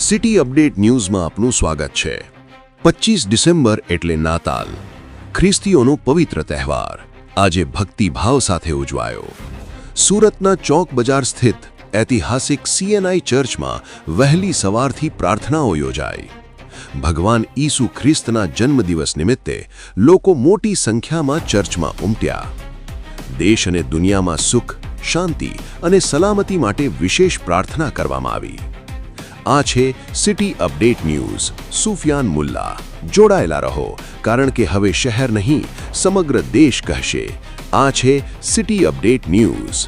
City update ન્યૂઝમાં આપનું સ્વાગત છે। 25 ડિસેમ્બર એટલે નાતાલ, ખ્રિસ્તીઓનો પવિત્ર તહેવાર આજે ભક્તિભાવ સાથે ઉજવાયો। સુરતના ચોક બજાર સ્થિત ઐતિહાસિક CNI ચર્ચમાં વહેલી સવારથી પ્રાર્થનાઓ યોજાઈ। ભગવાન ઈસુ ખ્રિસ્તના જન્મદિવસ નિમિત્તે લોકો મોટી સંખ્યામાં ચર્ચમાં ઉમટ્યા। દેશ અને દુનિયામાં સુખ, શાંતિ અને સલામતી માટે વિશેષ પ્રાર્થના કરવામાં આવી। આ છે city update news, Sufiyan Mulla. જોડાયેલા રહો, કારણ કે હવે શહેર નહીં સમગ્ર દેશ કહેશે, આ છે સિટી અપડેટ ન્યૂઝ।